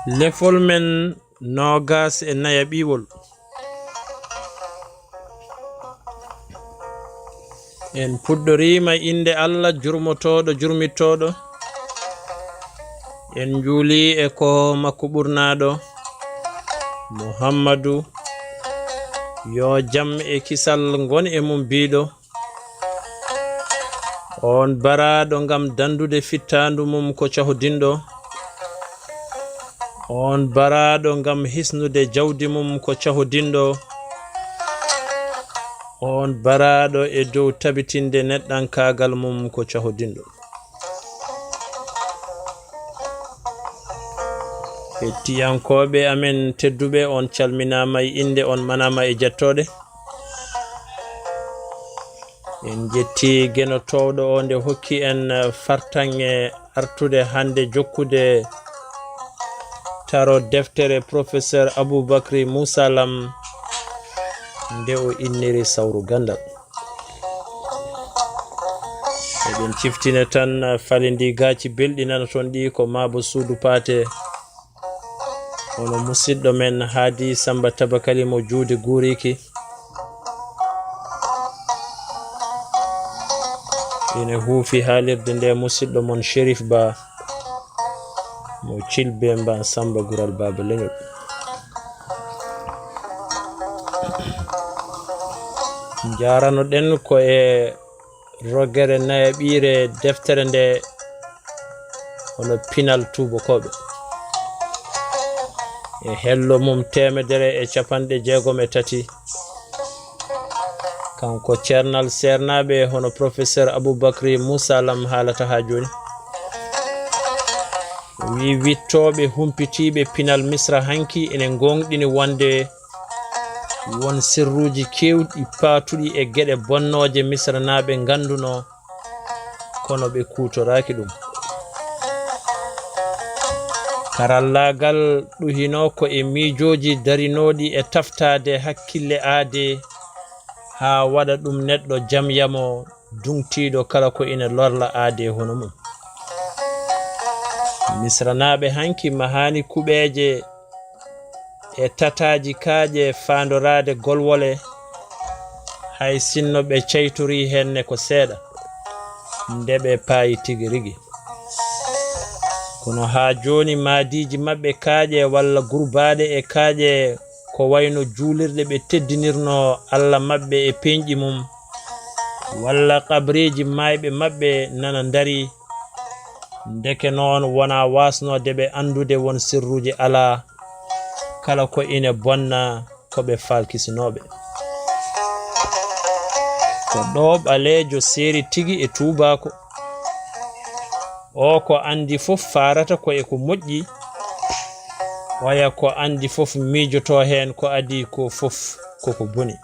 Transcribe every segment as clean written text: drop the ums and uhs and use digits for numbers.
lefol men nogas e nayaɓiwol en puɗɗorima inde Allah jurmotoɗo jurmittoɗo en juuli e ko makko ɓurnaɗo Muhammadu yo jam e kisal gon e mum biɗo on baraɗo ngam dandude fittandu mum ko cahodinɗo on baraɗo ngam hisnude jawdi mum ko cahodinɗo on baraɗo e dow tabitinde neɗɗankagal mum ko cahodinɗo hettiyankoɓe amen tedduɓe on calminama e inde on manama e jettode en jetti genotowɗo o nde hokki en fartange artude hande jokkude taro deftere professeur Abuu Bakri Musaa LAAM nde o inniri SAWRU GANNDAL eɓen ciftine tan falindi gaci belɗi nana toon ɗi ko mabo suudu paate ono musidɗo men haadi Samba Tabakali mo juude guuriki ene huufi haalirde nde musidɗo mon Chérif Ba mo cilbe mba Samba Gural Baba Leñol jarano ɗen ko e rogere nayaɓire deftere nde hono pinal tubakoɓe e hello mum 163 kanko ceernal sernaɓe hono professeur Abuu Bakri Musaa LAAM haalata ha joni wi wittoɓe humpitiɓe pinal misra hanki ene gonɗini wonde won sirruji kewɗi patuɗi e gueɗe bonnoje misra naɓe ganduno kono ɓe kutoraki ɗum karallagal ɗuhino ko e miijoji darinoɗi e taftade hakkille aade ha waɗa ɗum neɗɗo jamyamo dungtiɗo kala ko ina lorla aade hono mum misranaɓe hanki mahani kuɓeje e tataji kaaƴe fandorade golwole hay sinno ɓe ceytori henne ko seeɗa nde ɓe paayi tigi rigi kono ha joni maadiji mabɓe kaaƴe walla gurbaɗe e kaaƴe ko wayno juulirɗe ɓe teddinirno Allah mabɓe e peñƴi mum walla qabriji mayɓe mabɓe nana dari ndeke noon wona wasnode ɓe andude won sirruji ala kala ko ine bonna ko ɓe falkisinoɓe ko ɗo ɓalejo seeri tigi e tubako o ko andi fof farata ko e ko moƴƴi waya ko andi fof miijoto hen ko adi ko fof koko boni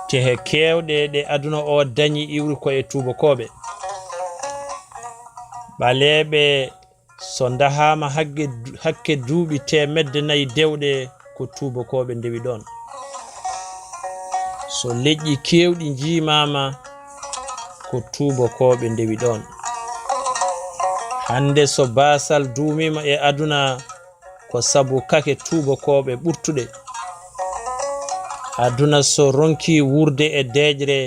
tehe kewɗe ɗe aduna o dañi iwri ko e tubakoɓe ɓaleɓe so dahama hakke duuɓi 400 dewɗe ko tubakoɓe ndewi ɗon so leƴƴi kewɗi jimama ko tubakoɓe ndewi ɗon hande so basal duumima e aduna ko sabu kake tubakoɓe ɓurtuɗe aduna so ronki wurde e deejre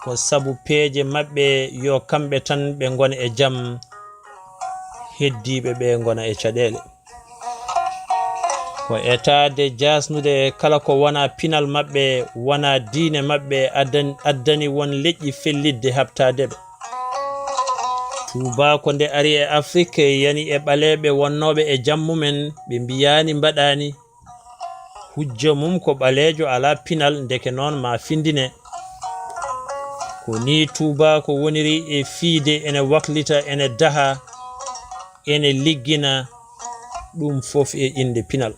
ko sabu peeje mabɓe yo kamɓe tan ɓe gona e jaam heddiɓe ɓe gona e caɗele ko etade jasnude kala ko wona pinal mabɓe wona diine mabɓe addani won leƴƴi fellidde habtadeɓe tubako nde ari e Afrique yani e ɓaleɓe wonnoɓe e jammumen ɓe mbiyani mbaɗani hujja mum ko ɓalejo ala pinal ndeke noon ma findine ko ni tubako woniri e fiide ene waklita ene daha ene liggina ɗum fof e inde pinal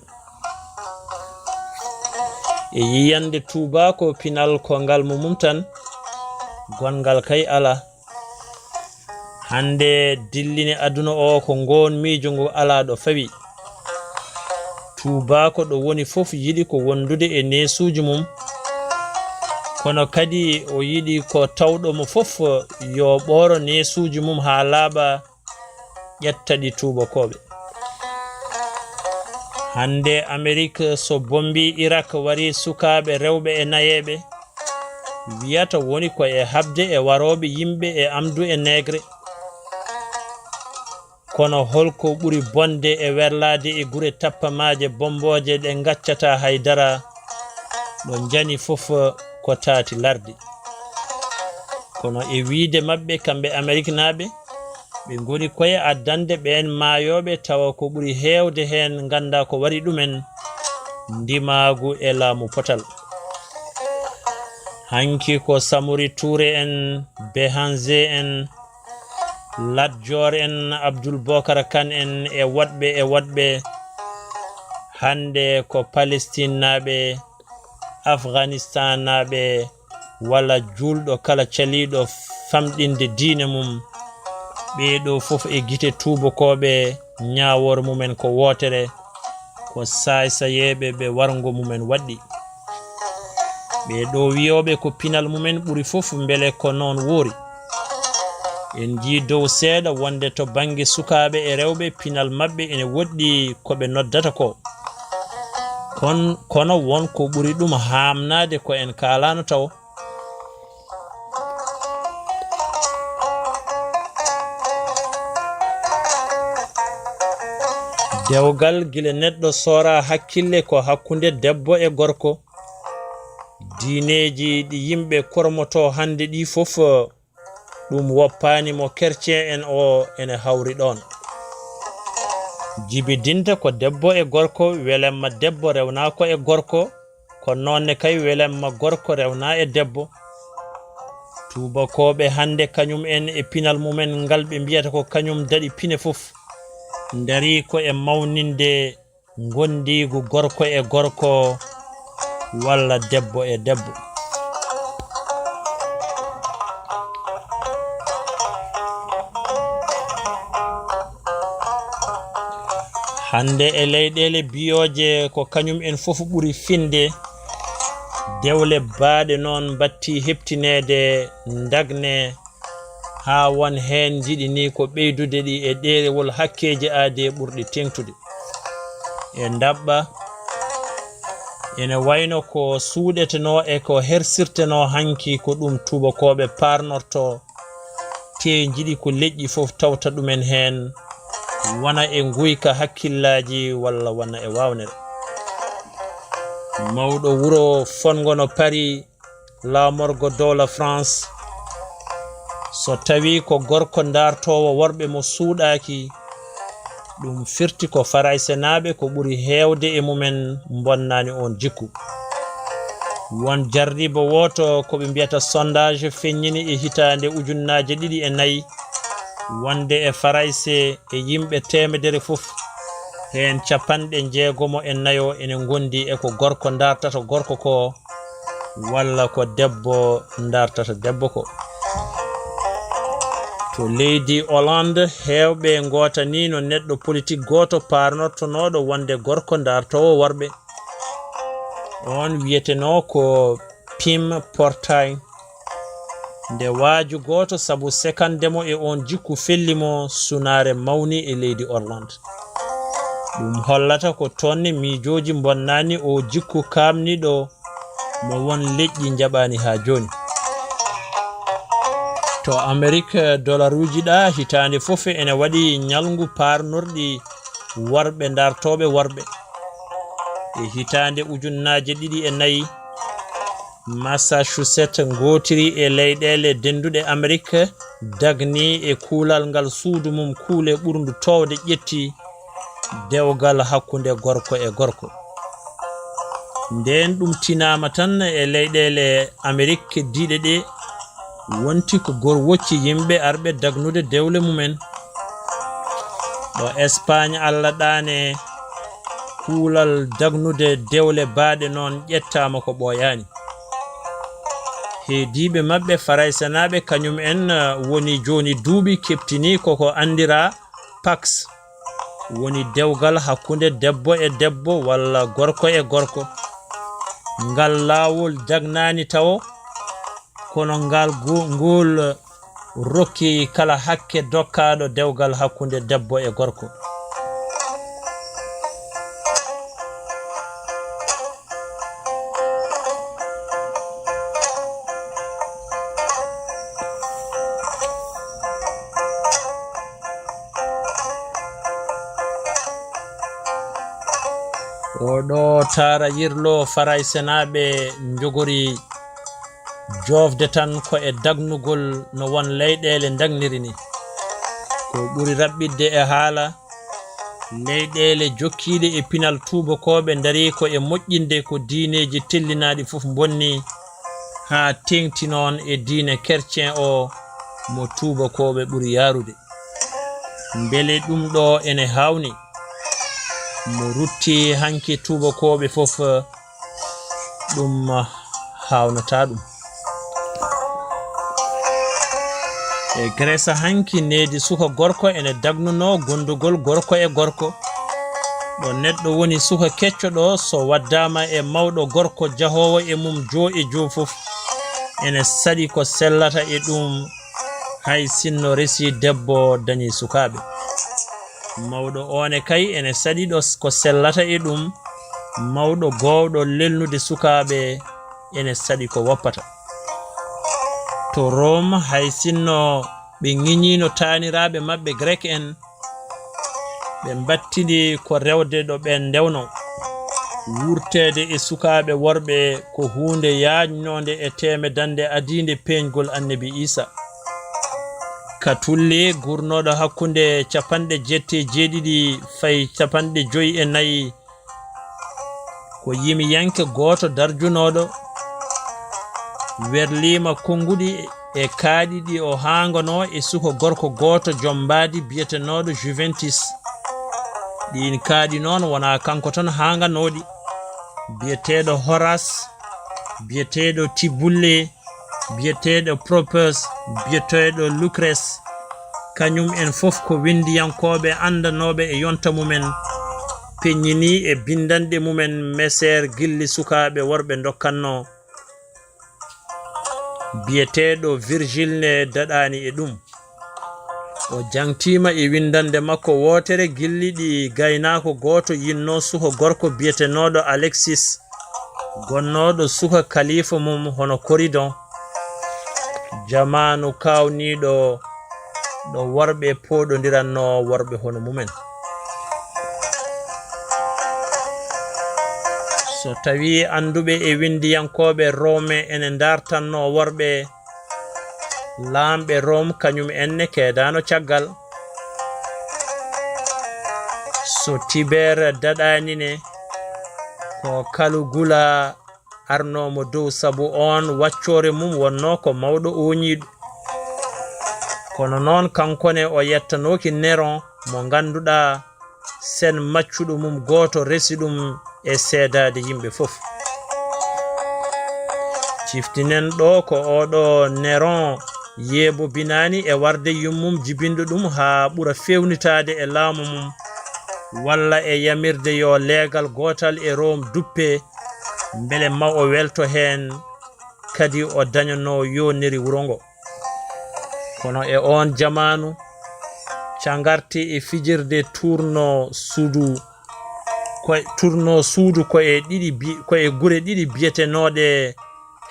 e yiyande tubako pinal ko ngal mumum tan gongal kay ala hande dillini aduna o ko ngon miijo ngo ala ɗo fawi tubako ɗo woni fof yiɗi ko wondude e nesuji mum kono kadi o yiɗi ko tawɗomo fof yo ɓoro nesuji mum ha laaɓa ƴetta ɗi tubakoɓe hande Amerique so bombi Irak wari sukaɓe rewɓe e nayeɓe wiyata woni ko e habde e waroɓe yimɓe e amdu e negre kono holko ɓuri bonde e werlade e gure tappamaje bomboje ɗe gaccata haydara ɗo jani fof ko taati lardi kono e wiide mabɓe kamɓe Amerique naɓe ɓe goni koye addande ɓen maayoɓe tawa ko ɓuri heewde hen ganda ko wari ɗumen ndimagu e laamu potal hanki ko Samori Touré en Behanze en Lat Dior en Abdoul Bokar Kane en e woɗɓe hande ko Palestine naɓe Afghanistan naɓe walla julɗo kala caliɗo famɗinde diine mum ɓeɗo fof e gite tubakoɓe ñawor mumen ko wotere ko saysayeɓe ɓe wargo mumen waɗɗi ɓeɗo wiyoɓe ko pinal mumen ɓuri fof beele ko noon woori en ji dow seeɗa wonde to banggue sukaɓe e rewɓe pinal mabɓe ene woɗɗi koɓe noddata ko kono won ko ɓuri ɗum hamnade ko en kalano taw dewgal gile neɗɗo sora hakkille ko hakkunde debbo e gorko diineji ɗi yimɓe kormoto hande ɗi fof ɗum woppani mo chrétien en o ene hawri ɗon jibidinta ko debbo e gorko welemma debbo rewna ko e gorko ko nonne kay welemma gorko rewna e debbo tubakoɓe hande kañum en e pinal mumen ngal ɓe mbiyata ko kañum daɗi pine fof dari ko e mawninde gondigu gorko e gorko walla debbo e debbo hande e leyɗele biyoje ko kañum en fof ɓuri finde dewle baaɗe noon batti heptinede dagne ha won hen jiɗi ni ko ɓeydude ɗi e ɗerewol hakkeje aade ɓurɗi tengtude e dabɓa ene wayno ko suuɗeteno e ko hersirteno hanki ko ɗum tubakoɓe parnorto te jiɗi ko leƴƴi fof tawta ɗumen hen wana e guyka hakkillaji walla wana e wawnere mawɗo wuro fongono Paris laamorgo dowla France so tawi ko gorko dartowo worɓe mo suuɗaki ɗum firti ko farayse naɓe ko ɓuri heewde e mumen bonnani on jikku won jarriba woto ko ɓe mbiyata sondage feññini e hitande ujunnaje 2.4 wonde e farayse e yimɓe temedere fof hen 64 ene gondi e ko gorko dartata gorko ko walla ko debbo dartata debbo ko to leydi Hollande hewɓe gotani no neɗɗo politique goto parnortonoɗo wonde gorko dartowo worɓe on wiyeteno ko Pim Portail nde waaju goto sabu sekandemo e on jikku fellimo sunare mawni e leydi Hollande ɗum hollata ko tonne miijoji bonnani o jikku kamniɗo mo won leƴƴi jaɓani ha joni to Amerique dolaruji ɗa hitande fof ene waɗi ñalngu parnorɗi worɓe dartoɓe worɓe e hitande ujunnaje 2.4 Massachusetts gotiri e leyɗele denduɗe Amerique dagni e kuulal ngal suudu mum kuule ɓurndu towde ƴetti dewgal hakkunde gorko e gorko nden ɗum tinama tan e leyɗele Amerique diɗe ɗe wonti ko gor wocci yimɓe arɓe dagnude dewle mumen ɗo Espagne Allah ɗane kuulal dagnude dewle baaɗe noon ƴettama ko ɓooyani heediɓe mabɓe faraysanaɓe kañum en woni joni duuɓi keptini koko andira Pax woni dewgal hakkunde debbo e debbo walla gorko e gorko ngal laawol dagnani taw kono ngal ngol rokki kala hakke dokkaɗo dewgal hakkunde debbo e gorko oɗo tara yirlo faray senaɓe jogori jofde tan ko e dagnugol no won leyɗele dagniri ni ko ɓuri raɓɓidde e haala leyɗele jokkiɗe e pinal tubakoɓe dari ko e moƴƴinde ko diineji tellinaɗi fof bonni ha tengti noon e diine chrétien o mo tubakoɓe ɓuri yarude beele ɗum ɗo ene hawni mo rutti hanki tubakoɓe fof ɗum hawnata ɗum e Grèce hanki needi suka gorko ene dagnuno gondugol gorko e gorko ɗo neɗɗo woni suka kecco ɗo so waddama e mawɗo gorko jahowo e mum joo e joo fof ene saɗi ko sellata e ɗum hay sinno resi debbo dañi sukaɓe mawɗo one kay ene saɗi ɗo ko sellata e ɗum mawɗo gowɗo lelnude sukaɓe ene saɗi ko woppata to Rome hay sinno ɓe ŋiñino taniraɓe maɓɓe grek en ɓe battidi ko rewde ɗo ɓe ndewno wurtede e sukaɓe worɓe ko hunde yajnode e teme dande adinde peñgol annabi Isa katulli gurnoɗo hakkunde 77 fay 54 ko yimi yanke goto darjunoɗo werlima konguɗi e kaaɗiɗi o hangano e suko gorko goto jombadi biyetenoɗo Juventus ɗin kaaɗi noon wona kanko tan hanganoɗi biyeteɗo Horace biyeteɗo Tibulle biyeteɗo Properce biyeteɗo Lucrece kañum en fof ko windiyankoɓe andanoɓe e yonta mumen peññini e bindande mumen meser gilli sukaɓe worɓe dokkanno biyeteɗo Virgile ne daɗani e ɗum o jangtima e windande makko wotere gilliɗi gaynako goto yinno suka gorko biyetenoɗo Alexis gonnoɗo suka kalifa mum hono Coridon jamanu kawniɗo ɗo worɓe poɗodiranno worɓe hono mumen so tawi anduɓe e windiyankoɓe Rome ene dartanno worɓe laamɓe Rome kañum enne keedano caggal so Tibere daɗanine ko kalugula arnomo dow sabu on waccore mum wonno ko mawɗo oñiɗo kono noon kankone o yettanoki Néron mo ganduɗa sen maccuɗo mum goto resi ɗum e seedade yimɓe fof ciftinen ɗo ko oɗo Néron yeebo binani e warde yummum jibindu ɗum ha ɓura fewnitade e laamu mum walla e yamirde yo leegal gotal e Rome duppe beele ma o welto hen kadi o dañano yoniri wuro ngo kono e on jamanu cangarti e fijirde turno suudu ko e gure ɗiɗi biyetenoɗe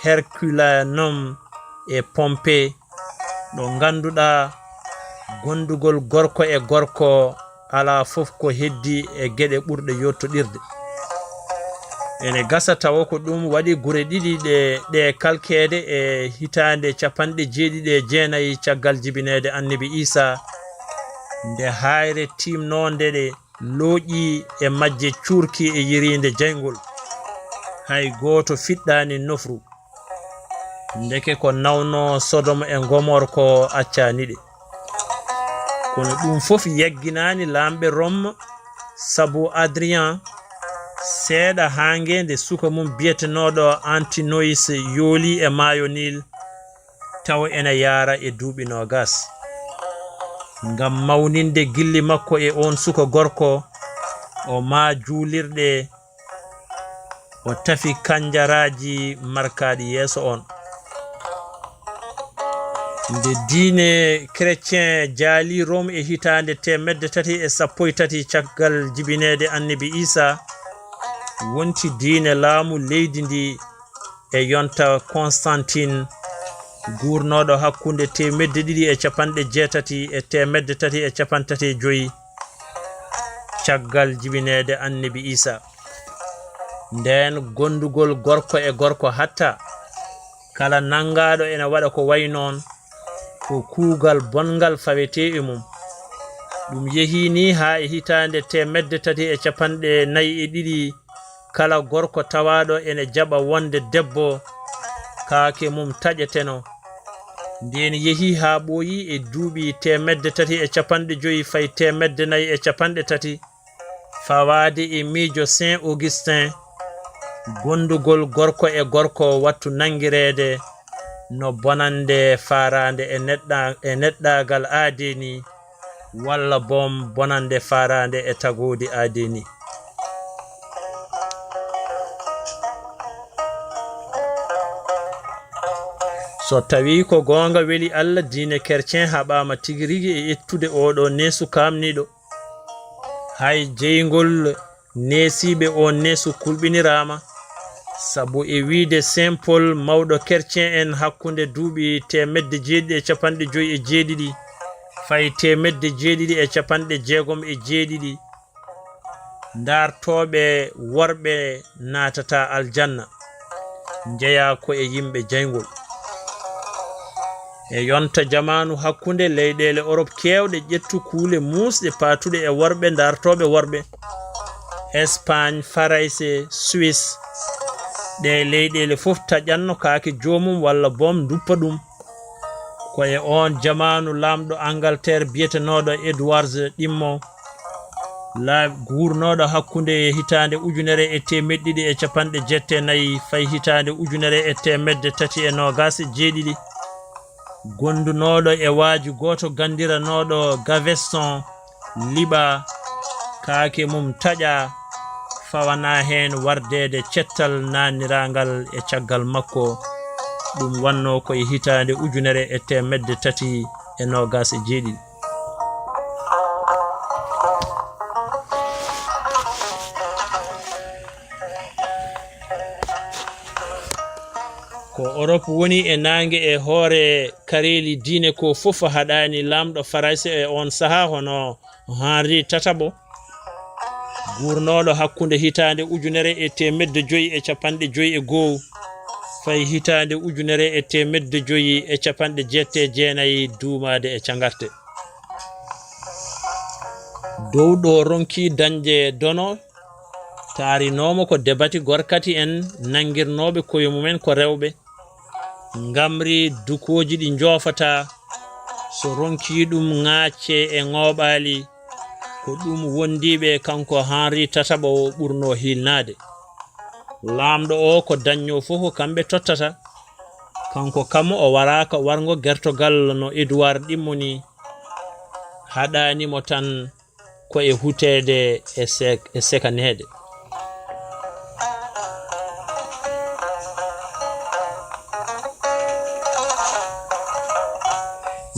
Herculanum e Pompée ɗo ganduɗa gondugol gorko e gorko ala fof ko heddi e gueɗe ɓurɗe yottoɗirde ene gasa tawa ko ɗum waɗi gure ɗiɗi ɗe kalkede e hitande 79 caggal jibinede annabi Isa nde hayre timnonde ɗe looƴi e majje curki e yirinde jayngol hay goto fiɗɗani nofru ndeke ko nawno Sodom e Gomor ko accaniɗe kono ɗum fof yagginani lamɓe Rome sabu Adrien seeɗa hangede suka mum biyetenoɗo Antinois yooli e maayo Nil taw ene yaara e duuɓi 20 ngam mawninde gilli makko e on suka gorko o ma juulirɗe o tafi kanjaraji markaɗi yeeso on nde diine chrétien jaali Rome e hitande 313 caggal jibinede annabi Isa wonti diine laamu leydi ndi e yonta Constantine gurnoɗo hakkunde 280 e 335 caggal jibinede annabi Isa nden gondugol gorko e gorko hatta kala nangaɗo ena waɗa ko way noon ko kuugal bongal fawete e mum ɗum yehi ni ha e hitande 342 kala gorko tawaɗo ene jaɓa wonde debbo kaake mum taƴeteno nden yehi ha ɓooyi e duuɓi 350 fay 430 fawade e miijo Saint Augustin gondugol gorko e gorko wattu nangirede no bonande farande e neɗɗagal aadeni walla bom bonande farande e tagodi aadeni so tawi ko gonga weli Allah diine chrétien haɓama tigi rigi e ettude oɗo nesu kamniɗo hay jeygol nesiɓe o nesu kulɓinirama sabu e wiide Saint Paul mawɗo chrétien en hakkunde duuɓi 757 fay 767 dartoɓe worɓe natata aljanna jeeya ko e yimɓe jeygol e yonta jamanu hakkunde leyɗele Europe kewɗe ƴettu kuule musɗe patuɗe e worɓe dartoɓe worɓe Espagne Faraise Suisse ɗe leyɗele fof taƴanno kaake jomum walla bom duppa ɗum ko e on jamanu lamɗo Angleterre biyetenoɗo Edwards ɗimmo la gurnoɗo hakkunde hitande 1974 fay hitande 1327 gondunoɗo e waaju goto gandiranoɗo Gaveston liɓa kaake mum taƴa fawana hen wardede cettal naniragal e caggal makko ɗum wanno koye hitande 1327 ko Europe woni e nangue e hoore kareli diine ko fof haɗani lamɗo Faraise e on saha hono Henri Tatabo gurnoɗo hakkunde hitande 1951 fay hitande 1969 duumade e cagarte dow ɗo ronki dañde dono taarinomo ko debati gorkati en nangirnoɓe koye mumen ko rewɓe ngamri dukoji ɗi jofata so ronki ɗum ŋacce e ŋoɓali ko ɗum wondiɓe kanko Henri Tataɓo ɓurno hilnade lamɗo o ko dañño fof kamɓe tottata kanko kam o waraka wargo gertogal no Edouard ɗimmoni haɗanimo tan ko e hutede e sekanede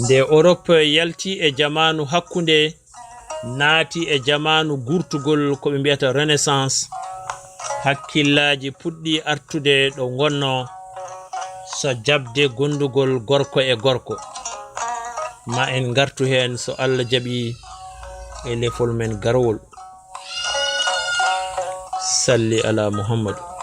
nde Europe yalti e jamanu hakkunde naati e jamanu gurtugol ko ɓe mbiyata renaissance hakkillaji puɗɗi artude ɗo gonno so jabde gondugol gorko e gorko ma en gartu hen so Allah jaɓi e lefol men garwol salli ala Muhammadu